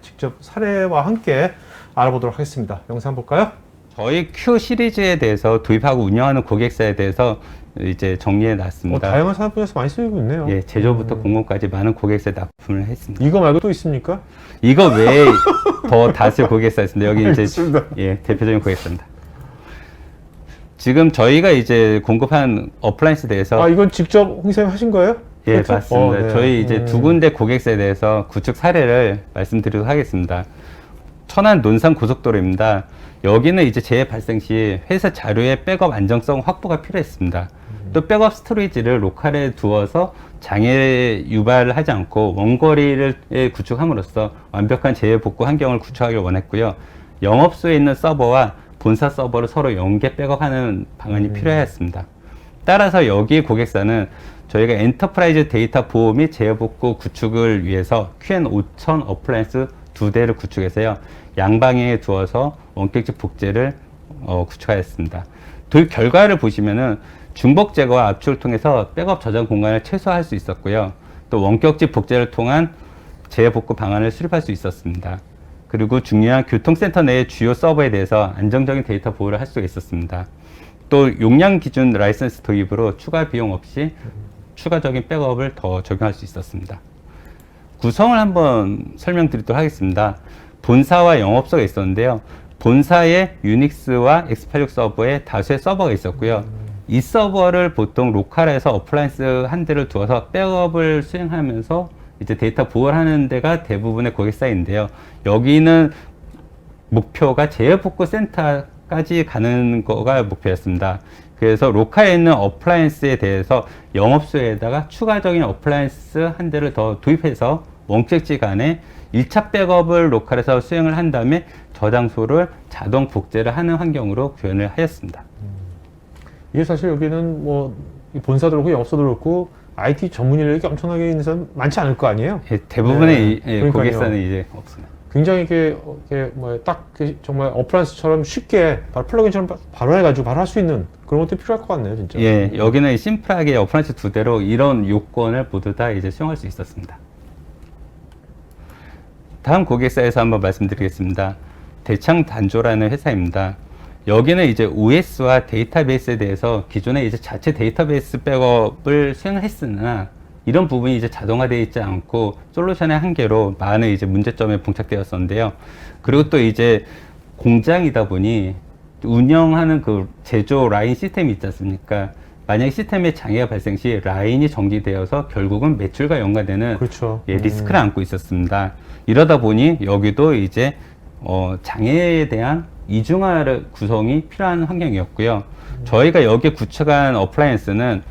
직접 사례와 함께 알아보도록 하겠습니다. 영상 볼까요? 저희 Q 시리즈에 대해서 도입하고 운영하는 고객사에 대해서 이제 정리해 놨습니다. 다양한 산업 분야에서 많이 쓰이고 있네요. 예, 제조부터 공급까지 많은 고객사에 납품을 했습니다. 이거 말고 또 있습니까? 이거 외에 더 다수 고객사 있습니다. 여기 이제 알겠습니다. 예, 대표적인 고객사입니다. 지금 저희가 이제 공급한 어플라이언스에 대해서 이건 직접 홍쌤 하신 거예요? 예, 그렇죠? 맞습니다. 네. 저희 이제 두 군데 고객사에 대해서 구축 사례를 말씀드리도록 하겠습니다. 천안 논산 고속도로입니다. 여기는 이제 재해 발생 시 회사 자료의 백업 안정성 확보가 필요했습니다. 또 백업 스토리지를 로컬에 두어서 장애 유발을 하지 않고 원거리를 구축함으로써 완벽한 재해 복구 환경을 구축하길 원했고요. 영업소에 있는 서버와 본사 서버를 서로 연계 백업하는 방안이 필요했습니다. 따라서 여기 고객사는 저희가 엔터프라이즈 데이터 보호 및 재해 복구 구축을 위해서 QN5000 어플라이언스 2대를 구축해서요. 양방향에 두어서 원격지 복제를 구축하였습니다. 도입 결과를 보시면은 중복 제거와 압축을 통해서 백업 저장 공간을 최소화할 수 있었고요. 또 원격지 복제를 통한 재복구 방안을 수립할 수 있었습니다. 그리고 중요한 교통센터 내의 주요 서버에 대해서 안정적인 데이터 보호를 할 수가 있었습니다. 또 용량 기준 라이선스 도입으로 추가 비용 없이 추가적인 백업을 더 적용할 수 있었습니다. 구성을 한번 설명드리도록 하겠습니다. 본사와 영업소가 있었는데요. 본사에 유닉스와 x86 서버에 다수의 서버가 있었고요. 이 서버를 보통 로컬에서 어플라이언스 한 대를 두어서 백업을 수행하면서 이제 데이터 보호를 하는 데가 대부분의 고객사인데요. 여기는 목표가 재해복구 센터까지 가는 거가 목표였습니다. 그래서 로컬에 있는 어플라이언스에 대해서 영업소에다가 추가적인 어플라이언스 한 대를 더 도입해서 원격지 간에 1차 백업을 로컬에서 수행을 한 다음에 저장소를 자동 복제를 하는 환경으로 구현을 하였습니다. 이게 사실 여기는 뭐 본사도 그렇고 영업소도 그렇고 IT 전문 인력이 엄청나게 있는 사람 많지 않을 거 아니에요? 예, 대부분의 그러니까요. 고객사는 이제 없습니다. 굉장히 이렇게 정말 어플라이언스처럼 쉽게 바로 플러그인처럼 바로 해가지고 바로 할 수 있는 그런 것도 필요할 것 같네요, 진짜. 예, 여기는 심플하게 어플라이언스 2대로 이런 요건을 모두 다 이제 수용할 수 있었습니다. 다음 고객사에서 한번 말씀드리겠습니다. 대창 단조라는 회사입니다. 여기는 이제 OS와 데이터베이스에 대해서 기존에 이제 자체 데이터베이스 백업을 수행했으나 이런 부분이 이제 자동화되어 있지 않고 솔루션의 한계로 많은 이제 문제점에 봉착되었었는데요. 그리고 또 이제 공장이다 보니 운영하는 그 제조 라인 시스템이 있지 않습니까? 만약 시스템에 장애가 발생 시 라인이 정지되어서 결국은 매출과 연관되는 그렇죠. 리스크를 안고 있었습니다. 이러다 보니 여기도 이제 장애에 대한 이중화 구성이 필요한 환경이었고요. 저희가 여기에 구축한 어플라이언스는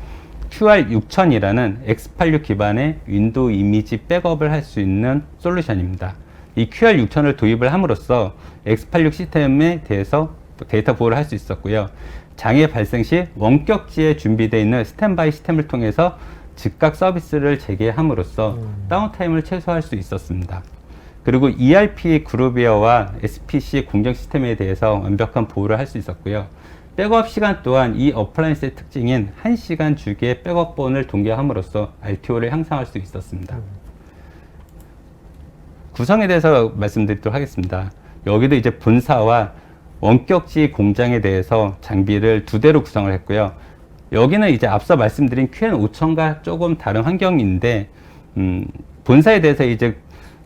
QR6000이라는 x86 기반의 윈도우 이미지 백업을 할 수 있는 솔루션입니다. 이 QR6000을 도입을 함으로써 X86 시스템에 대해서 데이터 보호를 할 수 있었고요. 장애 발생 시 원격지에 준비되어 있는 스탠바이 시스템을 통해서 즉각 서비스를 재개함으로써 다운타임을 최소화할 수 있었습니다. 그리고 ERP 그루비어와 SPC 공정 시스템에 대해서 완벽한 보호를 할 수 있었고요. 백업 시간 또한 이 어플라이언스의 특징인 1시간 주기의 백업 번을 동기화함으로써 RTO를 향상할 수 있었습니다. 구성에 대해서 말씀드리도록 하겠습니다. 여기도 이제 본사와 원격지 공장에 대해서 장비를 두 대로 구성을 했고요. 여기는 이제 앞서 말씀드린 QN5000과 조금 다른 환경인데, 본사에 대해서 이제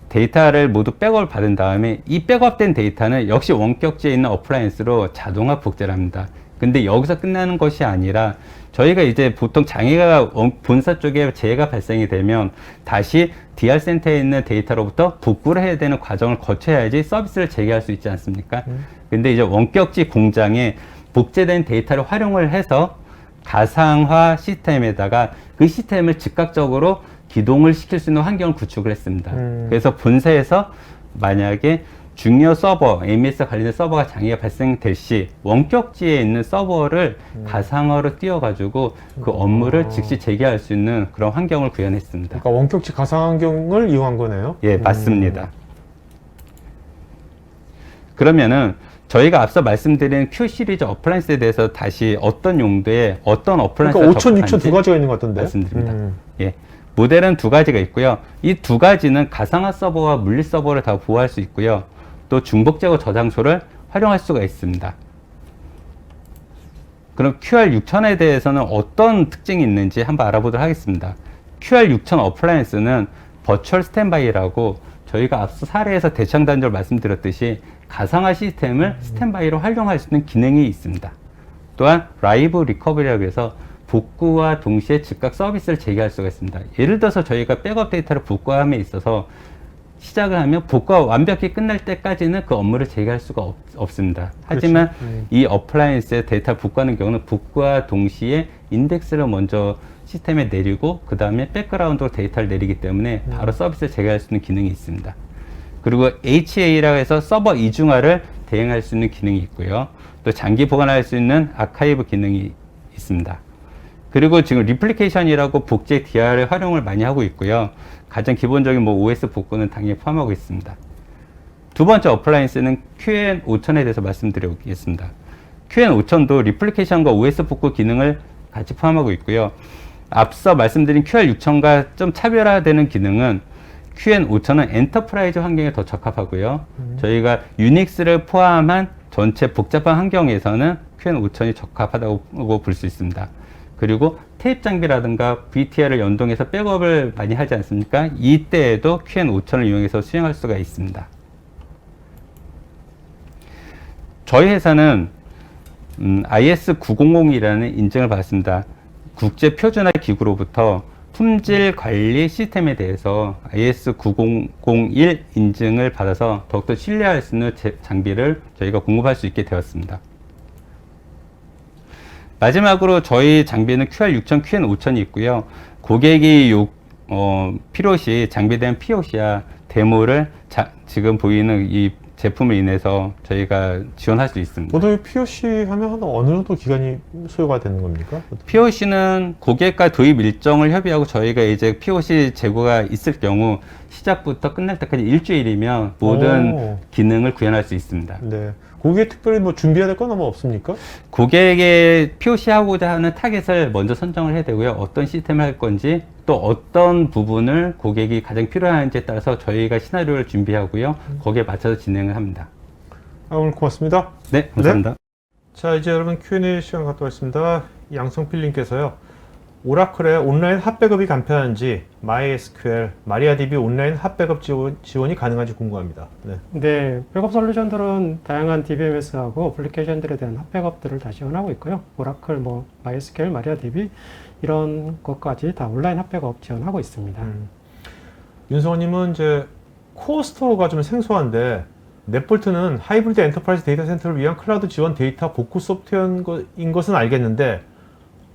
데이터를 모두 백업을 받은 다음에 이 백업된 데이터는 역시 원격지에 있는 어플라이언스로 자동화 복제를 합니다. 근데 여기서 끝나는 것이 아니라 저희가 이제 보통 장애가 본사 쪽에 재해가 발생이 되면 다시 DR 센터에 있는 데이터로부터 복구를 해야 되는 과정을 거쳐야지 서비스를 재개할 수 있지 않습니까? 근데 이제 원격지 공장에 복제된 데이터를 활용을 해서 가상화 시스템에다가 그 시스템을 즉각적으로 기동을 시킬 수 있는 환경을 구축을 했습니다. 그래서 본사에서 만약에 중요 서버, AMS 관련된 서버가 장애가 발생될 시 원격지에 있는 서버를 가상화로 띄워가지고 그 업무를 즉시 재개할 수 있는 그런 환경을 구현했습니다. 그러니까 원격지 가상 환경을 이용한 거네요. 예, 맞습니다. 그러면은 저희가 앞서 말씀드린 Q 시리즈 어플라이언스에 대해서 다시 어떤 용도에 어떤 어플라이언스가 그러니까 5000, 6000 두 가지가 있는 것 같던데. 말씀드립니다. 예. 모델은 두 가지가 있고요. 이 두 가지는 가상화 서버와 물리 서버를 다 보호할 수 있고요. 또 중복 제거 저장소를 활용할 수가 있습니다. 그럼 QR6000에 대해서는 어떤 특징이 있는지 한번 알아보도록 하겠습니다. QR6000 어플라이언스는 버추얼 스탠바이라고 저희가 앞서 사례에서 대창단적으로 말씀드렸듯이 가상화 시스템을 스탠바이로 활용할 수 있는 기능이 있습니다. 또한 라이브 리커버리라고 해서 복구와 동시에 즉각 서비스를 재개할 수가 있습니다. 예를 들어서 저희가 백업 데이터를 복구함에 있어서 시작을 하면 복구가 완벽히 끝날 때까지는 그 업무를 재개할 수가 없습니다. 하지만 이 어플라이언스의 데이터를 복구하는 경우는 복구와 동시에 인덱스를 먼저 시스템에 내리고 그 다음에 백그라운드로 데이터를 내리기 때문에 바로 서비스를 재개할 수 있는 기능이 있습니다. 그리고 HA라고 해서 서버 이중화를 대행할 수 있는 기능이 있고요. 또 장기 보관할 수 있는 아카이브 기능이 있습니다. 그리고 지금 리플리케이션이라고 복제 DR을 활용을 많이 하고 있고요. 가장 기본적인 OS 복구는 당연히 포함하고 있습니다. 두 번째 어플라이언스는 QN5000에 대해서 말씀드리겠습니다. QN5000도 리플리케이션과 OS 복구 기능을 같이 포함하고 있고요. 앞서 말씀드린 QR6000과 좀 차별화되는 기능은 QN5000은 엔터프라이즈 환경에 더 적합하고요. 저희가 유닉스를 포함한 전체 복잡한 환경에서는 QN5000이 적합하다고 볼 수 있습니다. 그리고 테이프 장비라든가 VTR을 연동해서 백업을 많이 하지 않습니까? 이때에도 QN5000을 이용해서 수행할 수가 있습니다. 저희 회사는 IS900이라는 인증을 받았습니다. 국제 표준화 기구로부터 품질 관리 시스템에 대해서 IS9001 인증을 받아서 더욱더 신뢰할 수 있는 장비를 저희가 공급할 수 있게 되었습니다. 마지막으로 저희 장비는 QR6000, QN5000이 있고요. 고객이 필요시 장비된 POC와 데모를 지금 보이는 이 제품을 인해서 저희가 지원할 수 있습니다. 보통 POC 하면 어느 정도 기간이 소요가 되는 겁니까? POC는 고객과 도입 일정을 협의하고 저희가 이제 POC 재고가 있을 경우 시작부터 끝날 때까지 일주일이면 모든 기능을 구현할 수 있습니다. 네. 고객이 특별히 준비해야 될 건 아마 없습니까? 고객의 POC 하고자 하는 타겟을 먼저 선정을 해야 되고요. 어떤 시스템을 할 건지 또 어떤 부분을 고객이 가장 필요한지에 따라서 저희가 시나리오를 준비하고요. 거기에 맞춰서 진행을 합니다. 오늘 고맙습니다. 네, 감사합니다. 네. 자, 이제 여러분 Q&A 시간 갖도록 하겠습니다. 양성필님께서요. 오라클의 온라인 핫백업이 간편한지 MySQL, 마리아DB 온라인 핫백업 지원이 가능한지 궁금합니다. 네. 네, 백업 솔루션들은 다양한 DBMS하고 어플리케이션들에 대한 핫백업들을 다 지원하고 있고요. 오라클, MySQL, 마리아DB 이런 것까지 다 온라인 핫백업 지원하고 있습니다. 윤성호님은 이제 코어 스토어가 좀 생소한데 넷볼트는 하이브리드 엔터프라이즈 데이터 센터를 위한 클라우드 지원 데이터 복구 소프트웨어인 것은 알겠는데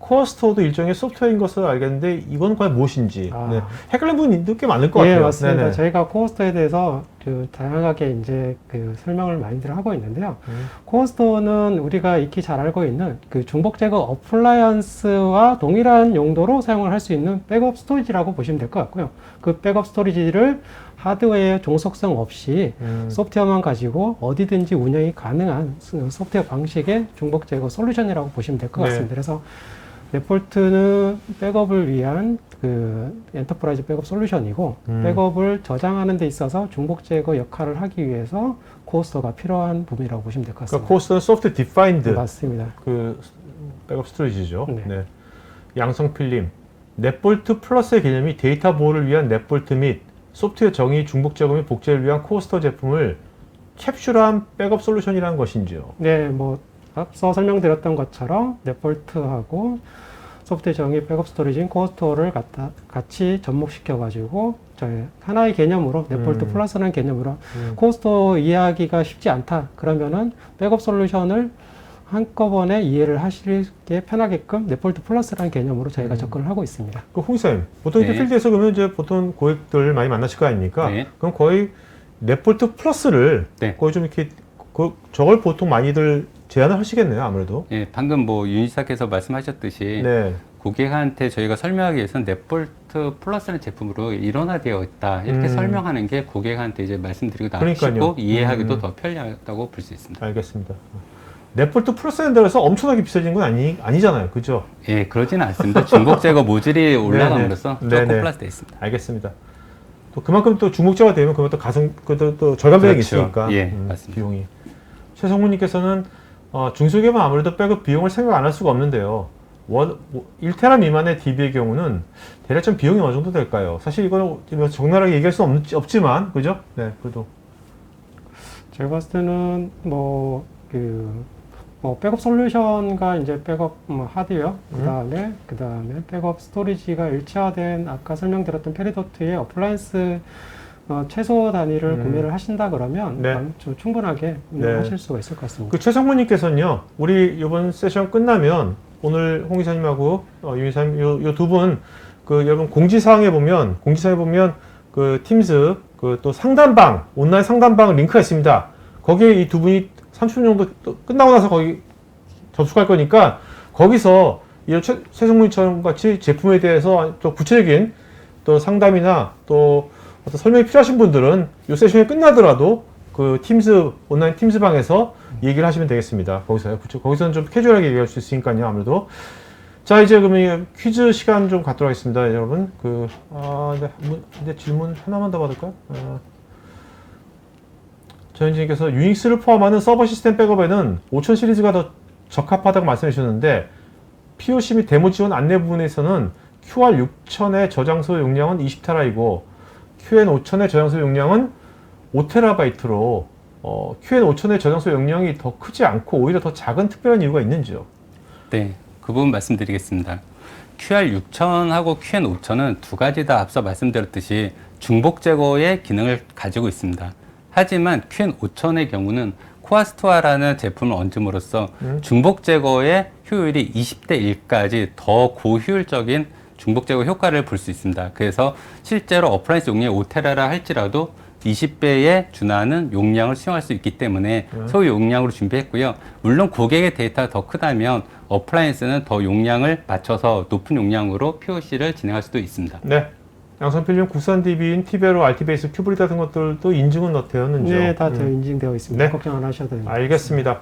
코어 스토어도 일종의 소프트웨어인 것을 알겠는데 이건 과연 무엇인지 아. 네. 헷갈리는 부분이 꽤 많을 것 예, 같아요. 맞습니다. 네네. 저희가 코어스토어에 대해서 다양하게 이제 그 설명을 많이들 하고 있는데요. 코어스토어는 우리가 익히 잘 알고 있는 그 중복 제거 어플라이언스와 동일한 용도로 사용을 할 수 있는 백업 스토리지라고 보시면 될 것 같고요. 그 백업 스토리지를 하드웨어의 종속성 없이 소프트웨어만 가지고 어디든지 운영이 가능한 소프트웨어 방식의 중복 제거 솔루션이라고 보시면 될 것 네. 같습니다. 그래서 네폴트는 백업을 위한 그 엔터프라이즈 백업 솔루션이고 백업을 저장하는 데 있어서 중복 제거 역할을 하기 위해서 코어스터가 필요한 부분이라고 보시면 될 것 그러니까 같습니다. 코어스는 소프트 디파인드 네, 맞습니다. 그 백업 스토리지죠. 네. 네. 양성필님, 넷볼트 플러스의 개념이 데이터 보호를 위한 넷볼트 및 소프트웨어 정의, 중복 제거 및 복제를 위한 코어스터 제품을 캡슐한 백업 솔루션이라는 것인지요. 네, 뭐 앞서 설명드렸던 것처럼 네폴트하고 소프트웨어 정의 백업 스토리지인 코어스토어를 같이 접목시켜 가지고 저희 하나의 개념으로 네폴트 플러스라는 개념으로 코어스토어 이해하기가 쉽지 않다. 그러면은 백업 솔루션을 한꺼번에 이해를 하시기에 편하게끔 네폴트 플러스라는 개념으로 저희가 접근을 하고 있습니다. 그 홍쌤, 보통 이렇게 네. 필드에서 그러면 이제 보통 고객들 많이 만나실 거 아닙니까? 네. 그럼 거의 넷볼트 플러스를 네. 거의 좀 이렇게 저걸 보통 많이들 제안을 하시겠네요, 아무래도. 예, 방금 뭐 윤희사께서 말씀하셨듯이 네. 고객한테 저희가 설명하기 위해서는 넷볼트 플러스라는 제품으로 일원화되어 있다 이렇게 설명하는 게 고객한테 이제 말씀드리고 그러니까요. 나누시고 이해하기도 더 편리하다고 볼 수 있습니다. 알겠습니다. 넷볼트 플러스에 대해서 엄청나게 비싸진 건 아니잖아요. 그죠? 예, 그러지는 않습니다. 중복 제거 모듈이 올라감으로써 네네. 조금 네네. 플러스되어 있습니다. 알겠습니다. 또 그만큼 또 중복제가 되면 그것도 또 절감 비용이 그렇죠. 있으니까 예, 맞습니다. 비용이. 최성훈님께서는 중소기업은 아무래도 백업 비용을 생각 안 할 수가 없는데요. 1테라 미만의 DB의 경우는 대략 좀 비용이 어느 정도 될까요? 사실 이거는 적나라하게 얘기할 수는 없지만, 그죠? 네, 그래도. 제가 봤을 때는 백업 솔루션과 이제 백업 하드웨어, 그다음에 백업 스토리지가 일치화된 아까 설명드렸던 페리도트의 어플라이언스 최소 단위를 구매를 하신다 그러면 네. 충분하게 운영하실 수가 있을 것 같습니다. 그 최성문님께서는요, 우리 이번 세션 끝나면 오늘 홍 이사님하고 윤 이사님 요 두 분 그 여러분 공지사항에 보면 그 팀즈 그 또 상담방 온라인 상담방 링크가 있습니다. 거기에 이 두 분이 30분 정도 또 끝나고 나서 거기 접속할 거니까 거기서 이런 최성문처럼 같이 제품에 대해서 또 구체적인 또 상담이나 또 어떤 설명이 필요하신 분들은 이 세션이 끝나더라도 그 팀즈 온라인 팀즈 방에서 얘기를 하시면 되겠습니다. 거기서는 좀 캐주얼하게 얘기할 수 있으니까요. 아무래도 자 이제 그러면 퀴즈 시간 좀 갖도록 하겠습니다, 여러분. 이제 질문 하나만 더 받을까요? 전현진님께서 유닉스를 포함하는 서버 시스템 백업에는 5000 시리즈가 더 적합하다고 말씀해 주셨는데 POC 및 데모 지원 안내 부분에서는 QR6000의 저장소 용량은 20테라이고 QN5000의 저장소 용량은 5TB로 QN5000의 저장소 용량이 더 크지 않고 오히려 더 작은 특별한 이유가 있는지요? 네, 그 부분 말씀드리겠습니다. QR6000하고 QN5000은 두 가지 다 앞서 말씀드렸듯이 중복 제거의 기능을 가지고 있습니다. 하지만 QN5000의 경우는 코아스토아라는 제품을 얹음으로써 중복 제거의 효율이 20대 1까지 더 고효율적인 중복 제거 효과를 볼 수 있습니다. 그래서 실제로 어플라이언스 용량이 5테라라 할지라도 20배에 준하는 용량을 수용할 수 있기 때문에 소유 용량으로 준비했고요. 물론 고객의 데이터가 더 크다면 어플라이언스는 더 용량을 맞춰서 높은 용량으로 POC를 진행할 수도 있습니다. 네. 양선필님 국산 DB인 티베로, RT베이스, 큐브리 같은 것들도 인증은 되었는지요? 네, 다 인증되어 있습니다. 네. 걱정 안 하셔도 됩니다. 알겠습니다.